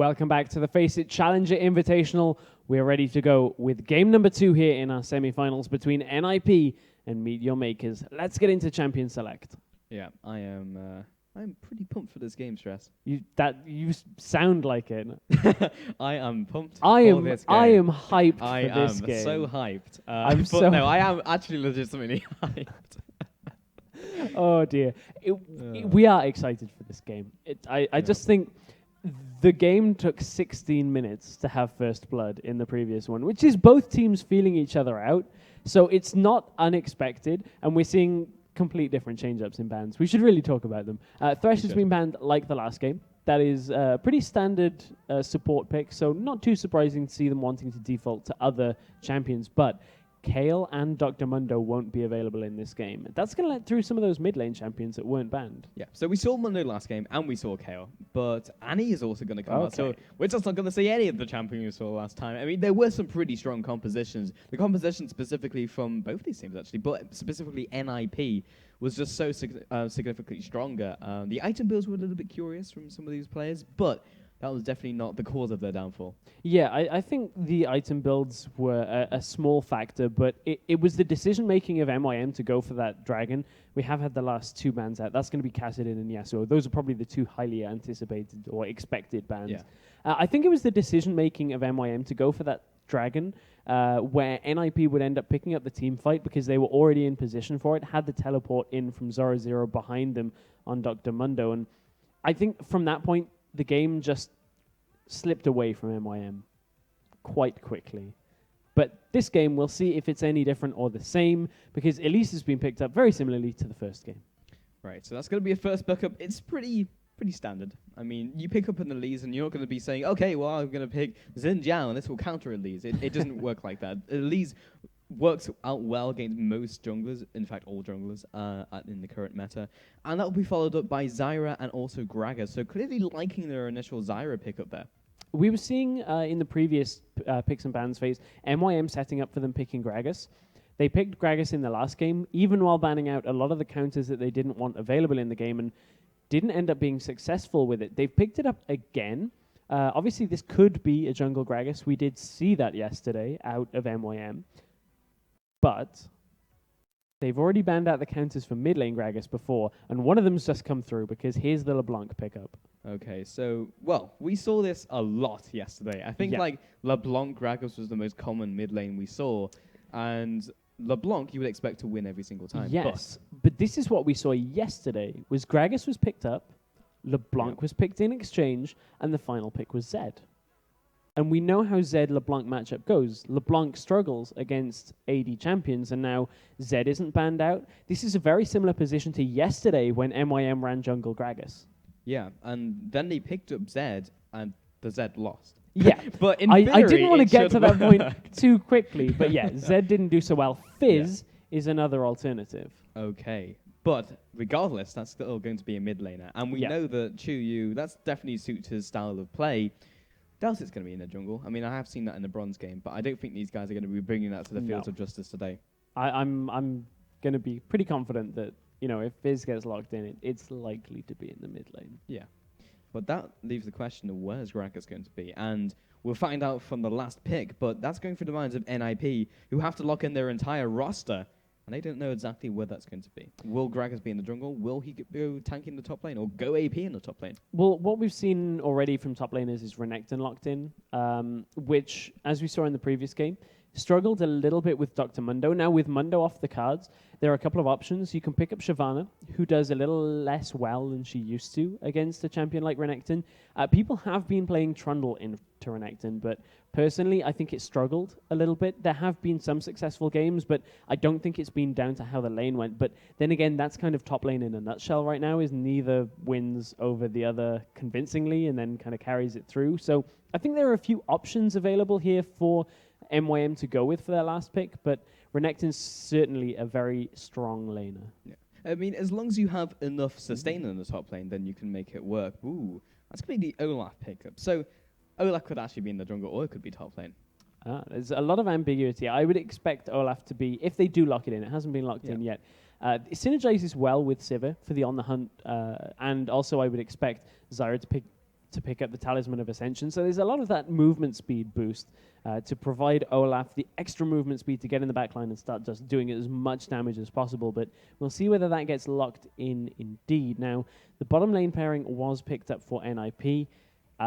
Welcome back to the FACEIT Challenger Invitational. We're ready to go with game number 2 here in our semi-finals between NIP and MeetYourMakers. Let's get into Champion Select. Yeah, I'm pretty pumped for this game, Stress. You sound like it. I am pumped I for this game. I am hyped for this game. I am so hyped. I am actually legitimately hyped. Oh dear. We are excited for this game. I just think the game took 16 minutes to have first blood in the previous one, which is both teams feeling each other out. So it's not unexpected, and we're seeing complete different change-ups in bans. We should really talk about them. Thresh has been banned like the last game. That is a pretty standard support pick, so not too surprising to see them wanting to default to other champions. But Kale and Dr. Mundo won't be available in this game. That's going to let through some of those mid-lane champions that weren't banned. Yeah, so we saw Mundo last game, and we saw Kale, but Annie is also going to come out, so we're just not going to see any of the champions we saw last time. I mean, there were some pretty strong compositions. The composition specifically from both these teams, actually, but specifically NIP, was just so significantly stronger. The item builds were a little bit curious from some of these players, but that was definitely not the cause of their downfall. Yeah, I think the item builds were a small factor, but it was the decision-making of MYM to go for that dragon. We have had the last 2 bans out. That's going to be Kassadin and Yasuo. Those are probably the 2 highly anticipated or expected bans. Yeah. I think it was the decision-making of MYM to go for that dragon, where NIP would end up picking up the team fight because they were already in position for it, had the teleport in from Zoro Zero behind them on Dr. Mundo. And I think from that point, the game just slipped away from MYM quite quickly. But this game, we'll see if it's any different or the same, because Elise has been picked up very similarly to the first game. Right, so that's going to be a first pickup. It's pretty standard. I mean, you pick up an Elise and you're not going to be saying, okay, well, I'm going to pick Xin Jiao and this will counter Elise. It doesn't work like that. Elise works out well against most junglers, in fact all junglers in the current meta, and that will be followed up by Zyra and also Gragas, so clearly liking their initial Zyra pickup there. We were seeing in the previous picks and bans phase, MYM setting up for them picking Gragas. They picked Gragas in the last game, even while banning out a lot of the counters that they didn't want available in the game, and didn't end up being successful with it. They've picked it up again. Obviously, this could be a jungle Gragas. We did see that yesterday out of MYM. But they've already banned out the counters for mid lane Gragas before, and one of them's just come through because here's the LeBlanc pickup. Okay, so, well, we saw this a lot yesterday. I think, LeBlanc Gragas was the most common mid lane we saw, and LeBlanc you would expect to win every single time. Yes, but this is what we saw yesterday, was Gragas was picked up, LeBlanc was picked in exchange, and the final pick was Zed. And we know how Zed-LeBlanc matchup goes. LeBlanc struggles against AD champions, and now Zed isn't banned out. This is a very similar position to yesterday when MYM ran jungle Gragas. Yeah, and then they picked up Zed, and the Zed lost. Yeah, but in I didn't want to get to that point worked. too quickly, but yeah, Zed didn't do so well. Fizz is another alternative. Okay, but regardless, that's still going to be a mid laner, and we know that Chuyu, that's definitely suits his style of play. Delta's going to be in the jungle. I mean, I have seen that in the bronze game, but I don't think these guys are going to be bringing that to the fields of justice today. I'm going to be pretty confident that, you know, if Fizz gets locked in, it's likely to be in the mid lane. Yeah. But that leaves the question of where's Gragas going to be, and we'll find out from the last pick, but that's going through the minds of NIP, who have to lock in their entire roster, and they don't know exactly where that's going to be. Will Gragas be in the jungle? Will he go tank in the top lane, or go AP in the top lane? Well, what we've seen already from top laners is Renekton locked in, which, as we saw in the previous game, struggled a little bit with Dr. Mundo. Now, with Mundo off the cards, there are a couple of options. You can pick up Shyvana, who does a little less well than she used to against a champion like Renekton. People have been playing Trundle into Renekton, but personally, I think it struggled a little bit. There have been some successful games, but I don't think it's been down to how the lane went. But then again, that's kind of top lane in a nutshell right now, is neither wins over the other convincingly and then kind of carries it through. So I think there are a few options available here for MYM to go with for their last pick, but Renekton's certainly a very strong laner. Yeah. I mean, as long as you have enough sustain in the top lane, then you can make it work. Ooh, that's going to be the Olaf pickup. So Olaf could actually be in the jungle, or it could be top lane. There's a lot of ambiguity. I would expect Olaf to be, if they do lock it in, it hasn't been locked in yet, it synergizes well with Sivir for the on the hunt, and also I would expect Zyra to pick to pick up the Talisman of Ascension. So there's a lot of that movement speed boost to provide Olaf the extra movement speed to get in the backline and start just doing as much damage as possible. But we'll see whether that gets locked in indeed. Now, the bottom lane pairing was picked up for NIP.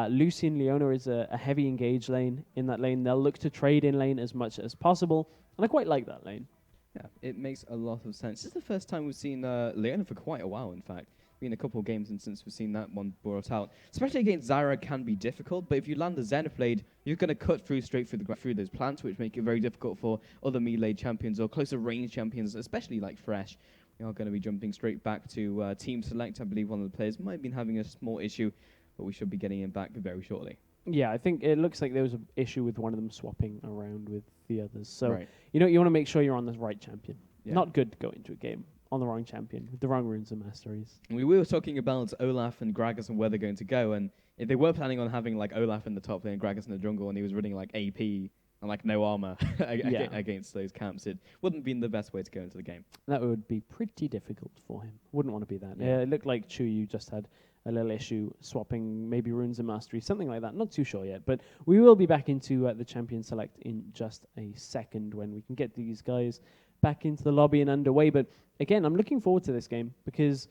Lucian Leona is a heavy engage lane. In that lane, they'll look to trade in lane as much as possible. And I quite like that lane. Yeah, it makes a lot of sense. This is the first time we've seen Leona for quite a while, in fact. Been a couple of games and since we've seen that one brought out. Especially against Zyra can be difficult, but if you land the Xenoblade, you're going to cut straight through those plants, which make it very difficult for other melee champions or closer range champions, especially like Fresh. We are going to be jumping straight back to Team Select. I believe one of the players might have been having a small issue, but we should be getting him back very shortly. Yeah, I think it looks like there was an issue with one of them swapping around with the others. So, right. you want to make sure you're on the right champion. Yeah. Not good to go into a game on the wrong champion with the wrong runes and masteries. We were talking about Olaf and Gragas and where they're going to go, and if they were planning on having like Olaf in the top lane and Gragas in the jungle, and he was running like AP and like no armor against those camps, it wouldn't be the best way to go into the game. That would be pretty difficult for him. Wouldn't want to be that. Yeah. It looked like Chuyu just had a little issue swapping maybe runes and mastery, something like that. Not too sure yet, but we will be back into the champion select in just a second when we can get these guys back into the lobby and underway. But again, I'm looking forward to this game because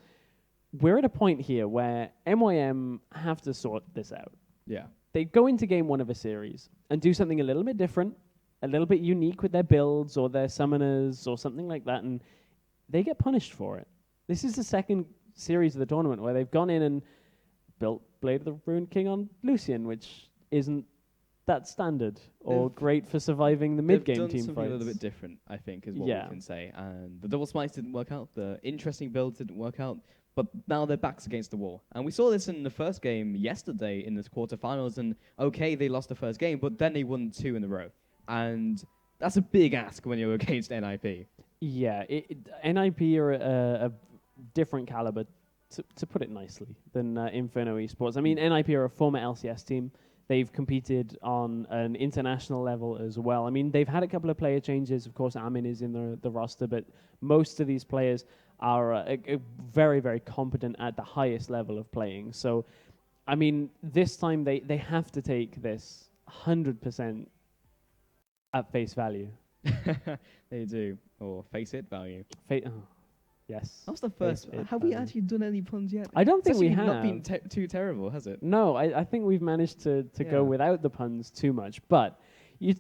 we're at a point here where MYM have to sort this out. Yeah. They go into game one of a series and do something a little bit different, a little bit unique with their builds or their summoners or something like that, and they get punished for it. This is the second series of the tournament where they've gone in and built Blade of the Ruined King on Lucian, which isn't that standard or great for surviving the mid-game team fights. They've done something a little bit different, I think, is what we can say. And the double smites didn't work out. The interesting builds didn't work out. But now their backs against the wall. And we saw this in the first game yesterday in this quarterfinals. And okay, they lost the first game, but then they won 2 in a row. And that's a big ask when you're against NIP. Yeah, NIP are a different caliber, to put it nicely, than Inferno Esports. I mean, NIP are a former LCS team. They've competed on an international level as well. I mean, they've had a couple of player changes. Of course, Amin is in the roster, but most of these players are very, very competent at the highest level of playing. So, I mean, this time they have to take this 100% at face value. They do. Or FACEIT value. Yes. That was the first. Have we actually done any puns yet? I don't think we have. Not been too terrible, has it? No, I think we've managed to go without the puns too much. But you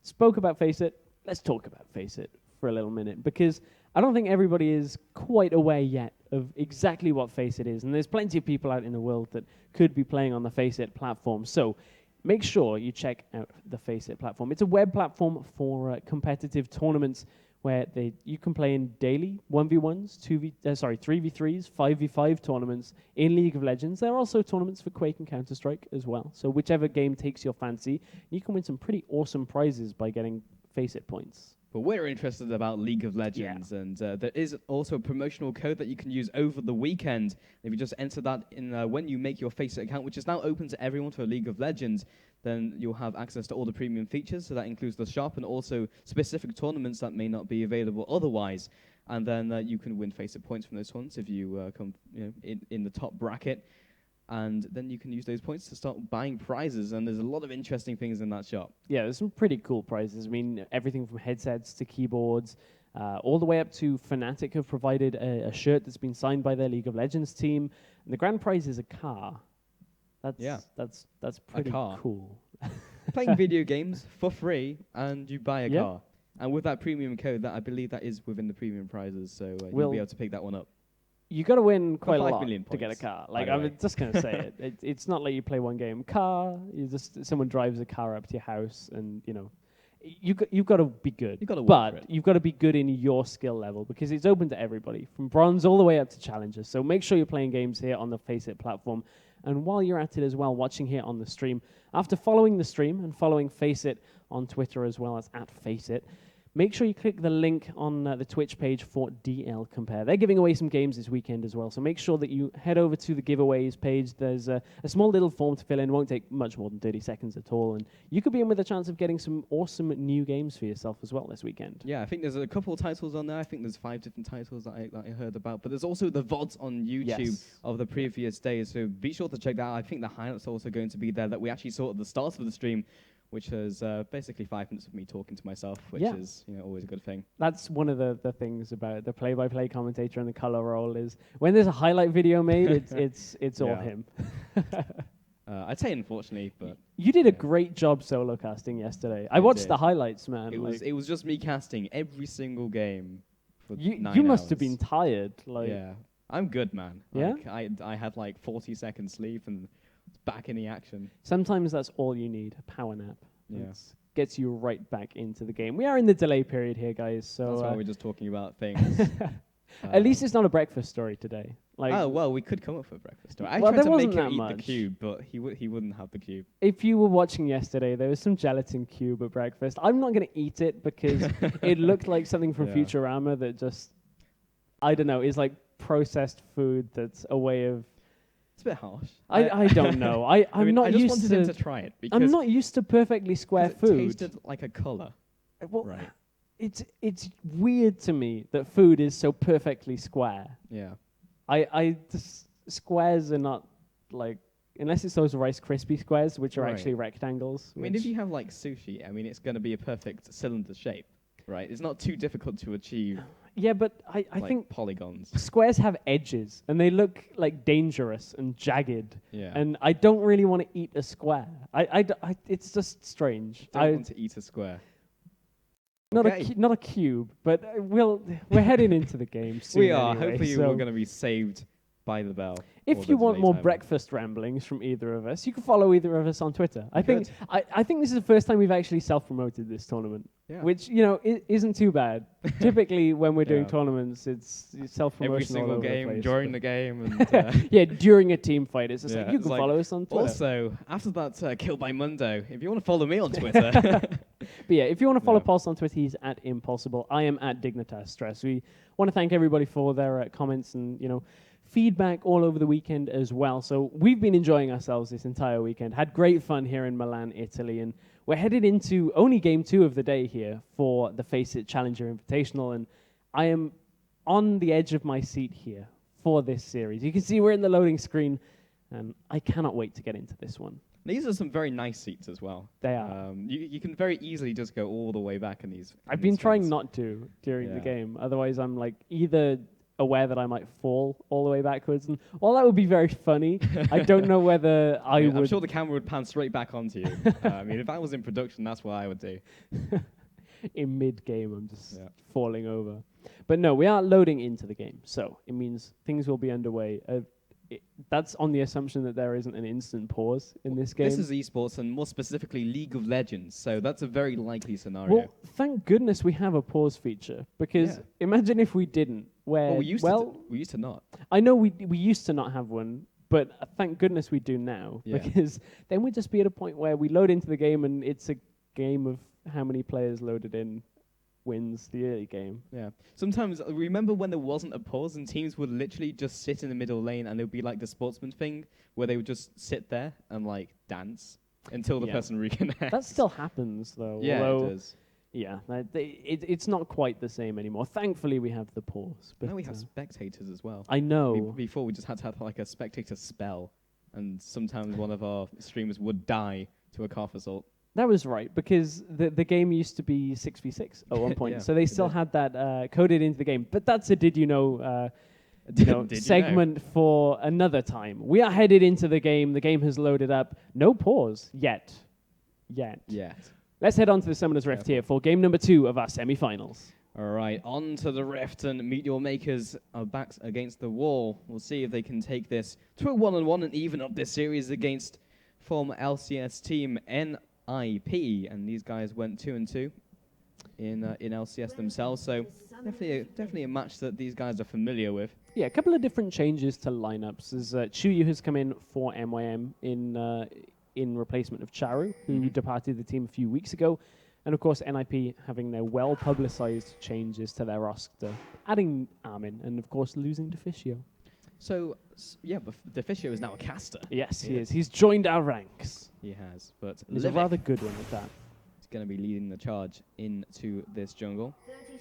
spoke about FACEIT. Let's talk about FACEIT for a little minute, because I don't think everybody is quite aware yet of exactly what FACEIT is. And there's plenty of people out in the world that could be playing on the FACEIT platform. So make sure you check out the FACEIT platform. It's a web platform for competitive tournaments where you can play in daily 1v1s, 3v3s, 5v5 tournaments in League of Legends. There are also tournaments for Quake and Counter-Strike as well. So whichever game takes your fancy, you can win some pretty awesome prizes by getting FACEIT points. But we're interested about League of Legends, and there is also a promotional code that you can use over the weekend. If you just enter that in when you make your FACEIT account, which is now open to everyone for League of Legends, then you'll have access to all the premium features. So that includes the shop and also specific tournaments that may not be available otherwise. And then you can win FACEIT points from those tournaments if you come in the top bracket. And then you can use those points to start buying prizes, and there's a lot of interesting things in that shop. Yeah, there's some pretty cool prizes. I mean, everything from headsets to keyboards, all the way up to Fnatic have provided a shirt that's been signed by their League of Legends team. And the grand prize is a car. That's pretty cool. Playing video games for free, and you buy a car. And with that premium code, that I believe that is within the premium prizes, so you'll be able to pick that one up. You got to win quite a lot points, to get a car. Like, I'm just going to say it. It's not like you play one game. Car, someone drives a car up to your house, and, you've got to be good. You've got to work for it. You've got to be good in your skill level, because it's open to everybody, from bronze all the way up to challengers. So make sure you're playing games here on the FACEIT platform. And while you're at it as well, watching here on the stream, after following the stream and following FACEIT on Twitter as well as @FACEIT, make sure you click the link on the Twitch page for DL Compare. They're giving away some games this weekend as well, so make sure that you head over to the giveaways page. There's a small little form to fill in. It won't take much more than 30 seconds at all, and you could be in with a chance of getting some awesome new games for yourself as well this weekend. Yeah, I think there's a couple of titles on there. I think there's 5 different titles that I heard about, but there's also the VODs on YouTube of the previous days, so be sure to check that out. I think the highlights are also going to be there that we actually saw at the start of the stream, which is basically 5 minutes of me talking to myself, which is always a good thing. That's one of the things about the play-by-play commentator and the color roll is when there's a highlight video made, it's all him. I'd say unfortunately, but you did a great job solo casting yesterday. I watched the highlights, man. It was just me casting every single game for 9 hours. You must have been tired. Yeah, I'm good, man. I had like 40 seconds sleep and back in the action. Sometimes that's all you need, a power nap. Gets you right back into the game. We are in the delay period here, guys. So that's why we're just talking about things. At least it's not a breakfast story today. Oh, well, we could come up with a breakfast story. I tried to make him eat the cube, but he wouldn't have the cube. If you were watching yesterday, there was some gelatin cube at breakfast. I'm not going to eat it because it looked like something from Futurama that just, I don't know, is like processed food that's a way of... It's a bit harsh. I don't know. I'm not used to... I just wanted him to try it. Because I'm not used to perfectly square food. It tasted like a colour. Well, right. It's weird to me that food is so perfectly square. Yeah. Squares are not like, unless it's those Rice Krispie squares, which are actually rectangles. I mean, if you have like sushi, I mean, it's going to be a perfect cylinder shape, right? It's not too difficult to achieve. Yeah, but I think polygons. Squares have edges, and they look like dangerous and jagged. Yeah. And I don't really want to eat a square. It's just strange. I don't want to eat a square. Not a cube, but we're heading into the game soon. We are. Anyway, hopefully, we're going to be saved by the bell. If you want more breakfast ramblings from either of us, you can follow either of us on Twitter. I think this is the first time we've actually self-promoted this tournament, which isn't too bad. Typically, when we're doing tournaments, it's self-promotion every single all over game, the place, during the game, and during a team fight. It's just like you can follow us on Twitter. Also, after that kill by Mundo, if you want to follow me on Twitter. But yeah, if you want to follow Pulse on Twitter, he's at Impossible. I am at Dignitas Stress. We want to thank everybody for their comments and feedback all over the weekend as well. So we've been enjoying ourselves this entire weekend. Had great fun here in Milan, Italy, and we're headed into only game 2 of the day here for the FACEIT Challenger Invitational, and I am on the edge of my seat here for this series. You can see we're in the loading screen, and I cannot wait to get into this one. These are some very nice seats as well. They are. You can very easily just go all the way back in these. I've been trying not to during the game. Otherwise, I'm like either aware that I might fall all the way backwards, and while that would be very funny, I don't know whether I would. I'm sure the camera would pan straight back onto you. I mean, if I was in production, that's what I would do. In mid-game, I'm just falling over. But no, we are loading into the game, so it means things will be underway. That's on the assumption that there isn't an instant pause in this game. This is esports, and more specifically League of Legends, so that's a very likely scenario. Well, thank goodness we have a pause feature, because imagine if we didn't. We used to not. I know we used to not have one, but thank goodness we do now, because then we'd just be at a point where we load into the game and it's a game of how many players loaded in wins the early game. Yeah. Sometimes, remember when there wasn't a pause and teams would literally just sit in the middle lane and it would be like the sportsman thing where they would just sit there and like dance until the person reconnects. That still happens though. Yeah, although it does. Yeah, it's not quite the same anymore. Thankfully, we have the pause. But now we have spectators as well. I know. Before, we just had to have like a spectator spell, and sometimes one of our streamers would die to a calf assault. That was right, because the game used to be 6v6 at one point, so they still had that coded into the game. But that's a did you know segment for another time. We are headed into the game. The game has loaded up. No pause yet. Let's head on to the Summoner's Rift here for game number 2 of our semi-finals. All right, on to the Rift, and MeetYourMakers are backs against the wall. We'll see if they can take this to a 1-on-1 and even up this series against former LCS team NIP, and these guys went 2-2 in LCS themselves, so definitely a match that these guys are familiar with. Yeah, a couple of different changes to lineups. As Chuyu has come in for MYM in replacement of Charu, who departed the team a few weeks ago. And of course, NIP having their well-publicized changes to their roster, adding Armin, and of course losing Deficio. So, yeah, but Deficio is now a caster. Yes, he is. He's joined our ranks. He has, but He's a Livik rather good one at that. is going to be leading the charge into this jungle.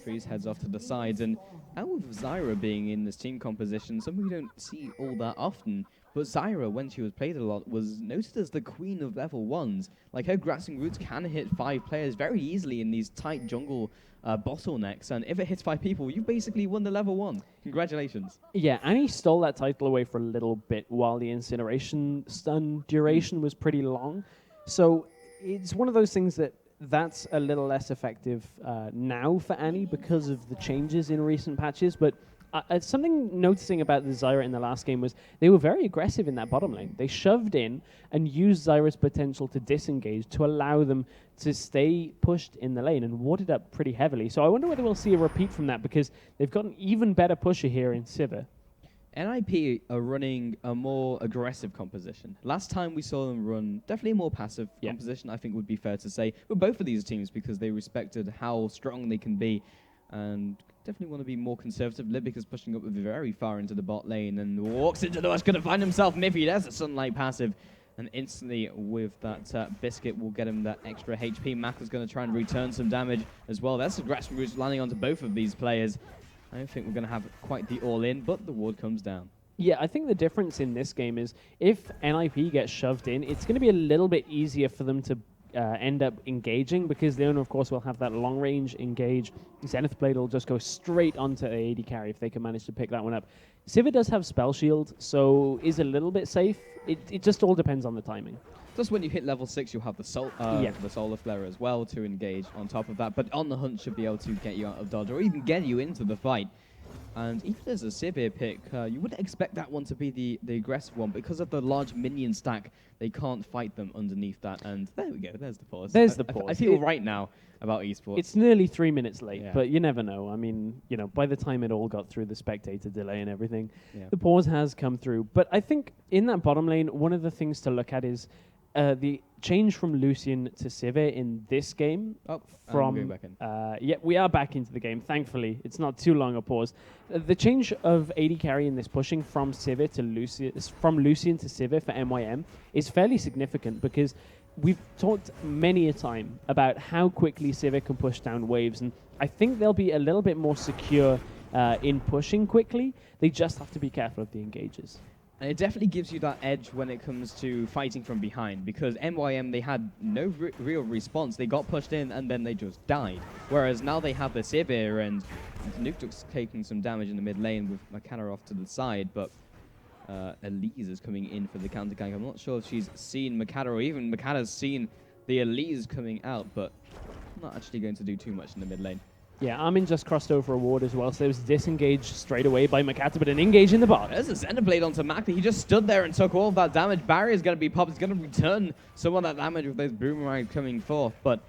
Freeze heads off to the sides, and out with Zyra being in this team composition, something we don't see all that often. But Zyra, when she was played a lot, was noted as the queen of level 1s. Like, her grasping roots can hit 5 players very easily in these tight jungle bottlenecks, and if it hits 5 people, you've basically won the level 1. Congratulations. Yeah, Annie stole that title away for a little bit while the incineration stun duration was pretty long. So it's one of those things that's a little less effective now for Annie because of the changes in recent patches, but something noticing about the Zyra in the last game was they were very aggressive in that bottom lane. They shoved in and used Zyra's potential to disengage to allow them to stay pushed in the lane and warded up pretty heavily. So I wonder whether we'll see a repeat from that because they've got an even better pusher here in Sivir. NIP are running a more aggressive composition. Last time we saw them run definitely a more passive composition, I think would be fair to say, with both of these teams because they respected how strong they can be and definitely want to be more conservative. Livik is pushing up very far into the bot lane and walks into the rush, going to find himself Miffy. There's a Sunlight passive. And instantly with that Biscuit will get him that extra HP. Mac is going to try and return some damage as well. That's a grasping roots landing onto both of these players. I don't think we're going to have quite the all-in, but the ward comes down. Yeah, I think the difference in this game is if NIP gets shoved in, it's going to be a little bit easier for them to end up engaging because Leona, of course, will have that long-range engage. Zenith Blade will just go straight onto the AD carry if they can manage to pick that one up. Sivir does have Spell Shield, so is a little bit safe. It just all depends on the timing. Just when you hit level 6, you'll have the Solar Flare as well to engage on top of that. But On the Hunt should be able to get you out of dodge or even get you into the fight. And even as a Sivir pick, you wouldn't expect that one to be the aggressive one. Because of the large minion stack, they can't fight them underneath that. And there we go, there's the pause. There's the pause. I feel right now about esports. It's nearly 3 minutes late, but you never know. I mean, by the time it all got through the spectator delay and everything, the pause has come through. But I think in that bottom lane, one of the things to look at is the change from Lucian to Sivir in this game. Going back in. Yeah, we are back into the game, thankfully. It's not too long a pause. The change of AD carry in this pushing from Sivir to Lucian, from Lucian to Sivir for MYM is fairly significant because we've talked many a time about how quickly Sivir can push down waves, and I think they'll be a little bit more secure in pushing quickly. They just have to be careful of the engages. And it definitely gives you that edge when it comes to fighting from behind, because MYM, they had no real response. They got pushed in, and then they just died. Whereas now they have the Sivir, and Nuktuk's taking some damage in the mid lane with Makana off to the side, but Elise is coming in for the counter gank. I'm not sure if she's seen Makana, or even Makana's seen the Elise coming out, but not actually going to do too much in the mid lane. Yeah, Armin just crossed over a ward as well, so there was disengaged straight away by Makata, but an engage in the bot. There's a Xenoblade onto Mac. He just stood there and took all of that damage. Barrier's going to be popped. It's going to return some of that damage with those boomerangs coming forth, but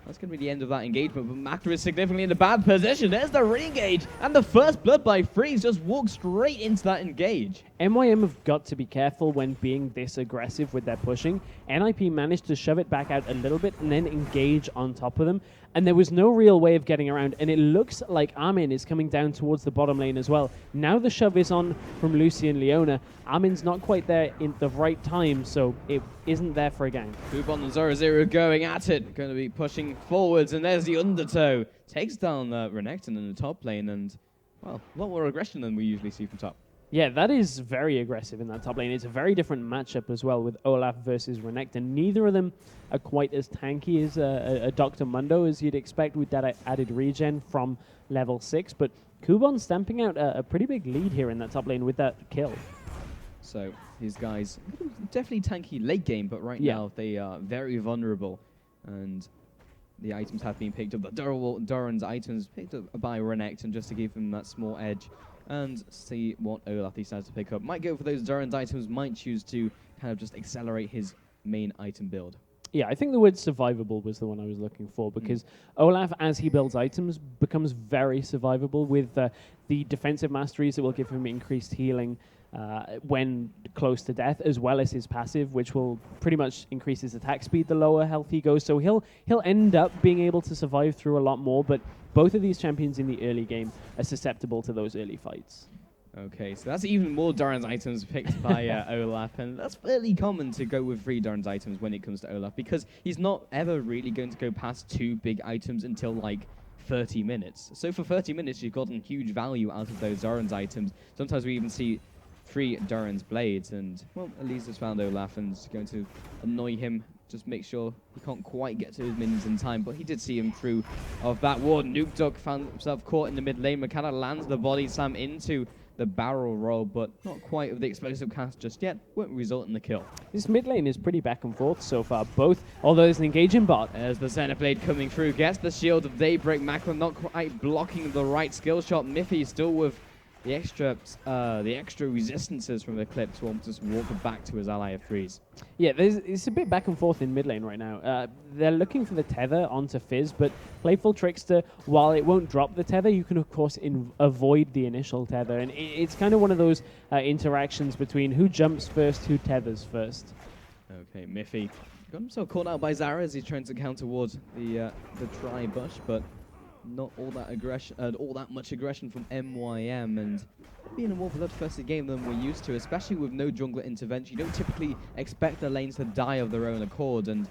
that's going to be the end of that engagement. But Makta is significantly in a bad position. There's the re-engage, and the first blood by Freeze just walks straight into that engage. MYM have got to be careful when being this aggressive with their pushing. NIP managed to shove it back out a little bit and then engage on top of them. And there was no real way of getting around. And it looks like Armin is coming down towards the bottom lane as well. Now the shove is on from Lucy and Leona. Armin's not quite there in the right time, so it isn't there for a gank. Kubon and 0-0 going at it. Going to be pushing forwards, and there's the undertow. Takes down Renekton in the top lane, and, well, a lot more aggression than we usually see from top. Yeah, that is very aggressive in that top lane. It's a very different matchup as well with Olaf versus Renekton. Neither of them are quite as tanky as a Dr. Mundo as you'd expect with that added regen from level 6. But Kubon stamping out a pretty big lead here in that top lane with that kill. So these guys, definitely tanky late game, but right now they are very vulnerable. And the items have been picked up. The Doran's items picked up by Renekton just to give him that small edge. And see what Olaf decides to pick up. Might go for those Doran's items, might choose to kind of just accelerate his main item build. Yeah, I think the word survivable was the one I was looking for, because Olaf, as he builds items, becomes very survivable with the defensive masteries that will give him increased healing. when close to death, as well as his passive, which will pretty much increase his attack speed the lower health he goes. So he'll end up being able to survive through a lot more, but both of these champions in the early game are susceptible to those early fights. Okay, so that's even more Darren's items picked by Olaf, and that's fairly common to go with 3 Darren's items when it comes to Olaf, because he's not ever really going to go past 2 big items until like 30 minutes. So for 30 minutes, you've gotten huge value out of those Darren's items. Sometimes we even see 3 Darren's blades, and well, Elise has found Olaf and is going to annoy him. Just make sure he can't quite get to his minions in time, but he did see him through of that ward. Nuke found himself caught in the mid lane. McKenna lands the body slam into the barrel roll, but not quite with the explosive cast just yet. Won't result in the kill. This mid lane is pretty back and forth so far, both, although there's an engaging bot. As the center blade coming through, gets the shield of Daybreak. Macklin not quite blocking the right skill shot. Miffy still with the extra resistances from Eclipse, will just walk back to his ally of Freeze. Yeah, it's a bit back and forth in mid lane right now. They're looking for the tether onto Fizz, but Playful Trickster, while it won't drop the tether, you can of course avoid the initial tether, and it's kind of one of those interactions between who jumps first, who tethers first. Okay, Miffy got himself caught out by Zara as he's trying to counter towards the tri-bush, but not all that much aggression from MYM, and being a more bloodthirsty game than we're used to, especially with no jungler intervention. You don't typically expect the lanes to die of their own accord, and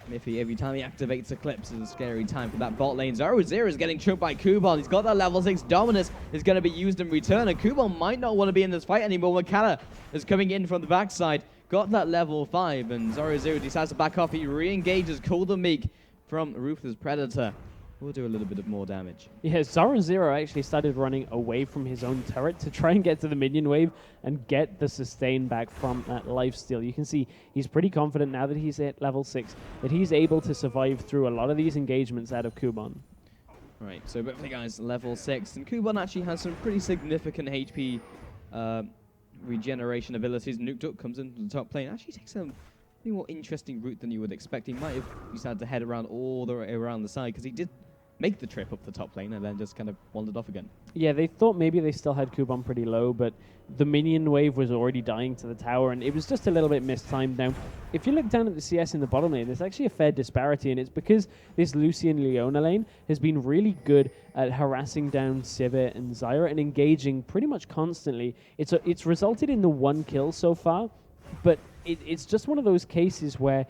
Miffy, every time he activates Eclipse, is a scary time for that bot lane. Zero is getting choked by Kuban. He's got that level 6 dominance, is going to be used in return, and Kuban might not want to be in this fight anymore. Makala is coming in from the backside, got that level 5, and Zero decides to back off. He re-engages Cool the Meek from Ruthless Predator. We'll do a little bit of more damage. Yeah, Zero actually started running away from his own turret to try and get to the minion wave and get the sustain back from that lifesteal. You can see he's pretty confident now that he's at level 6 that he's able to survive through a lot of these engagements out of Kuban. Right, so both the guys level 6, and Kuban actually has some pretty significant HP regeneration abilities. Nuke comes into the top lane, actually takes a more interesting route than you would expect. He might have decided to head around all the way around the side, because he did make the trip up the top lane and then just kind of wandered off again. Yeah, they thought maybe they still had Kuban pretty low, but the minion wave was already dying to the tower, and it was just a little bit mistimed. Now, if you look down at the CS in the bottom lane, there's actually a fair disparity, and it's because this Lucian Leona lane has been really good at harassing down Sivir and Zyra and engaging pretty much constantly. It's resulted in the 1 kill so far, but it's just one of those cases where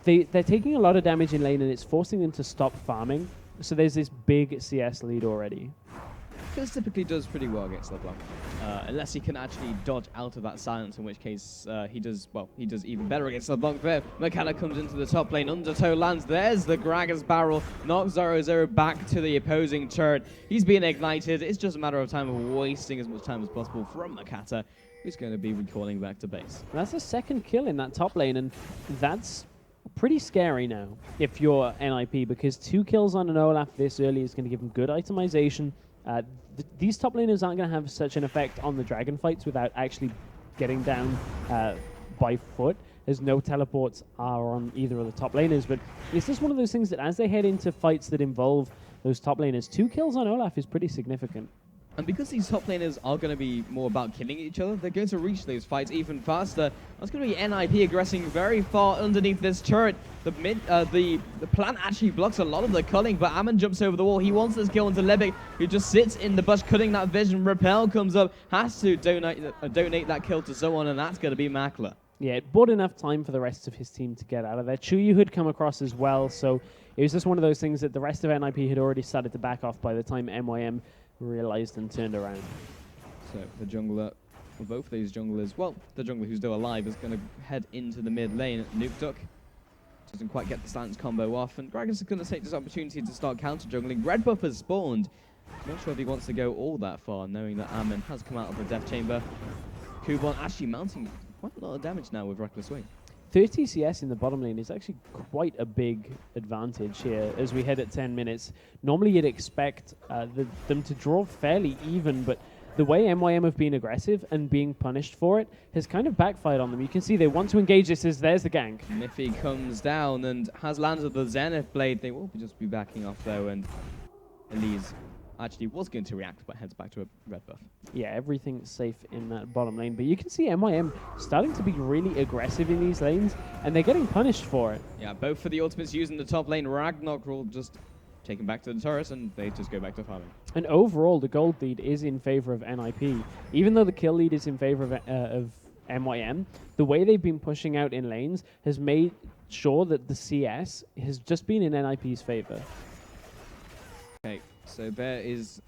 they're taking a lot of damage in lane, and it's forcing them to stop farming. So there's this big CS lead already. Fizz typically does pretty well against LeBlanc, unless he can actually dodge out of that silence, in which case he does even better against LeBlanc there. McKenna comes into the top lane, Undertow lands, there's the Gragas barrel, knocks 0-0 back to the opposing turret. He's being ignited, it's just a matter of time of wasting as much time as possible from Makata, who's going to be recalling back to base. That's the 2nd kill in that top lane, and that's pretty scary now if you're NIP, because 2 kills on an Olaf this early is going to give him good itemization. These top laners aren't going to have such an effect on the dragon fights without actually getting down by foot, as no teleports are on either of the top laners. But it's just one of those things that as they head into fights that involve those top laners, 2 kills on Olaf is pretty significant. And because these top laners are going to be more about killing each other, they're going to reach those fights even faster. That's going to be NIP aggressing very far underneath this turret. The plant actually blocks a lot of the culling, but Ammon jumps over the wall. He wants this kill into Lebic, who just sits in the bush cutting that vision. Repel comes up, has to donate that kill to someone, and that's going to be Makla. Yeah, it bought enough time for the rest of his team to get out of there. Chuyu had come across as well, so it was just one of those things that the rest of NIP had already started to back off by the time MYM realized and turned around. So the jungler, or both of these junglers, well, the jungler who's still alive is going to head into the mid lane. Nuke doesn't quite get the silence combo off, and Gragas is going to take this opportunity to start counter jungling. Red buff has spawned. Not sure if he wants to go all that far, knowing that Ammon has come out of the death chamber. Kuban actually mounting quite a lot of damage now with Reckless Swing. 30 CS in the bottom lane is actually quite a big advantage here as we head at 10 minutes. Normally you'd expect them to draw fairly even, but the way MYM have been aggressive and being punished for it has kind of backfired on them. You can see they want to engage this as there's the gank. Miffy comes down and has landed the Zenith Blade. They will just be backing off though, and Elise actually was going to react, but heads back to a red buff. Yeah, everything's safe in that bottom lane. But you can see MYM starting to be really aggressive in these lanes, and they're getting punished for it. Yeah, both for the ultimates using the top lane. Ragnarok will just take him back to the turret, and they just go back to farming. And overall, the gold lead is in favor of NIP. Even though the kill lead is in favor of MYM, the way they've been pushing out in lanes has made sure that the CS has just been in NIP's favor. Okay, so there is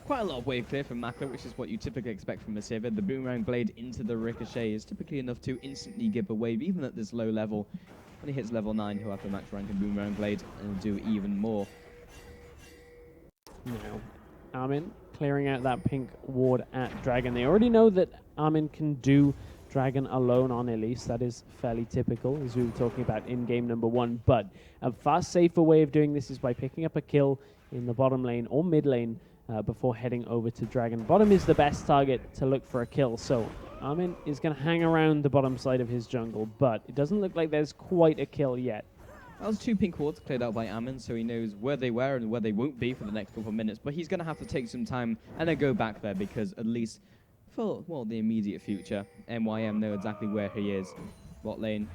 quite a lot of wave clear from Maka, which is what you typically expect from a Sivir. The boomerang blade into the ricochet is typically enough to instantly give a wave, even at this low level. When he hits level 9, he'll have the max rank in boomerang blade and do even more. Now, Armin clearing out that pink ward at Dragon. They already know that Armin can do Dragon alone on Elise. That is fairly typical, as we were talking about in game number 1. But a far safer way of doing this is by picking up a kill in the bottom lane or mid lane before heading over to Dragon. Bottom is the best target to look for a kill, so Armin is going to hang around the bottom side of his jungle, but it doesn't look like there's quite a kill yet. That was 2 pink wards cleared out by Armin, so he knows where they were and where they won't be for the next couple of minutes. But he's going to have to take some time and then go back there, because at least for, well, the immediate future, MYM know exactly where he is. Bot lane,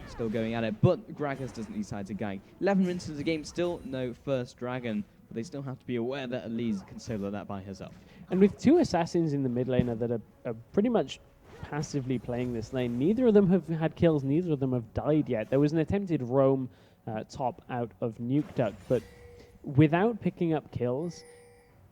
still going at it, but Gragas doesn't decide to gank. 11 minutes into the game, still no first Dragon, but they still have to be aware that Elise can solo that by herself. And with 2 assassins in the mid laner that are pretty much passively playing this lane, neither of them have had kills, neither of them have died yet. There was an attempted roam top out of Nuke Duck, but without picking up kills,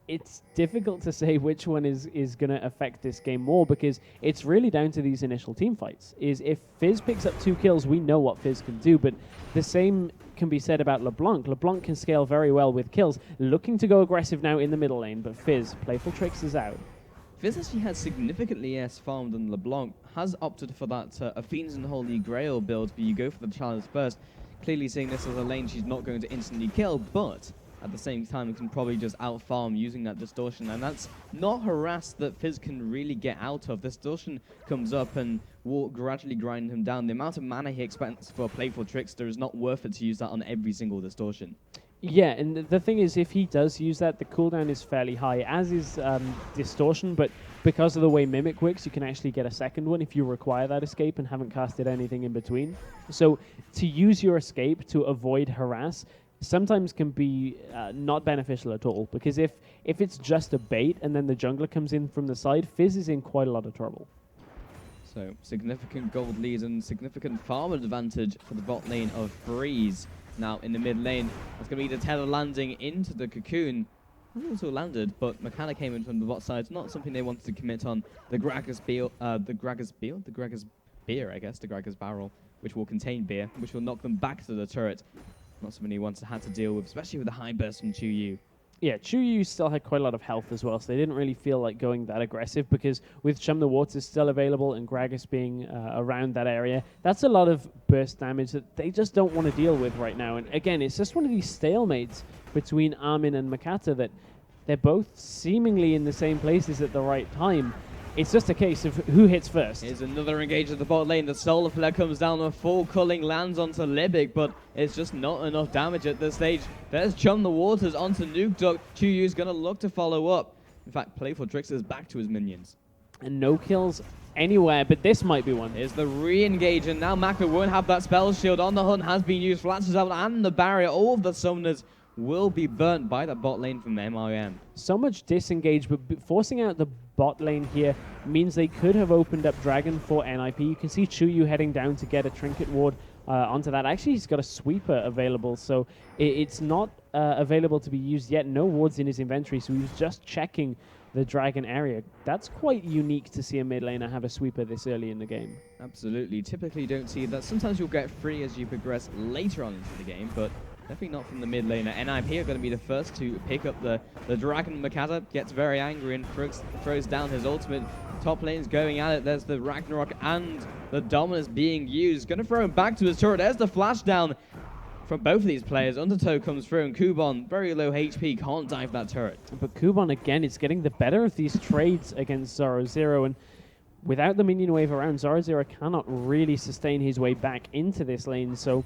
it's difficult to say which one is going to affect this game more, because it's really down to these initial team fights. Is if Fizz picks up 2 kills, we know what Fizz can do, but the same can be said about LeBlanc. LeBlanc can scale very well with kills, looking to go aggressive now in the middle lane, but Fizz, Playful Tricks is out. Fizz actually has significantly less farm than LeBlanc, has opted for that Athena's and Holy Grail build, but you go for the challenge first, clearly seeing this as a lane she's not going to instantly kill, but at the same time, you can probably just out-farm using that distortion, and that's not harass that Fizz can really get out of. Distortion comes up and will gradually grind him down. The amount of mana he expends for Playful Trickster is not worth it to use that on every single distortion. Yeah, and the thing is, if he does use that, the cooldown is fairly high, as is Distortion, but because of the way Mimic works, you can actually get a second one if you require that escape and haven't casted anything in between. So to use your escape to avoid harass sometimes can be not beneficial at all, because if it's just a bait and then the jungler comes in from the side, Fizz is in quite a lot of trouble. So significant gold lead and significant farm advantage for the bot lane of Freeze. Now in the mid lane, it's going to be the tether landing into the cocoon. It also landed, but Makana came in from the bot side. It's not something they wanted to commit on. The Gragas beer, I guess, the Gragas barrel, which will contain beer, which will knock them back to the turret. Not something he wants to have to deal with, especially with the high burst from Chuyu. Yeah, Chuyu still had quite a lot of health as well, so they didn't really feel like going that aggressive, because with Chum the Waters still available and Gragas being around that area, that's a lot of burst damage that they just don't want to deal with right now. And again, it's just one of these stalemates between Armin and Makata that they're both seemingly in the same places at the right time. It's just a case of who hits first. Here's another engage at the bot lane. The Solar Flare comes down, a full culling lands onto Libic, but it's just not enough damage at this stage. There's Chum the Waters onto Nuke Duck. Chuyu's going to look to follow up. In fact, Playful Trickster's back to his minions. And no kills anywhere, but this might be one. Here's the re-engage, and now Maka won't have that spell shield on the hunt. Has been used, flashes out, and the barrier. All of the summoners will be burnt by that bot lane from MYM. So much disengage, but forcing out the bot lane here means they could have opened up Dragon for NIP. You can see Chuyu heading down to get a Trinket Ward onto that. Actually, he's got a Sweeper available, so it's not available to be used yet. No wards in his inventory, so he was just checking the Dragon area. That's quite unique to see a mid laner have a Sweeper this early in the game. Absolutely. Typically don't see that. Sometimes you'll get free as you progress later on into the game, but definitely not from the mid laner. NIP are going to be the first to pick up the Dragon. Makata gets very angry and throws down his ultimate. Top lane's going at it. There's the Ragnarok and the Dominus being used. Going to throw him back to his turret. There's the flash down from both of these players. Undertow comes through, and Kubon, very low HP, can't dive that turret. But Kubon, again, is getting the better of these trades against Zoro Zero, and without the minion wave around, Zoro Zero cannot really sustain his way back into this lane, so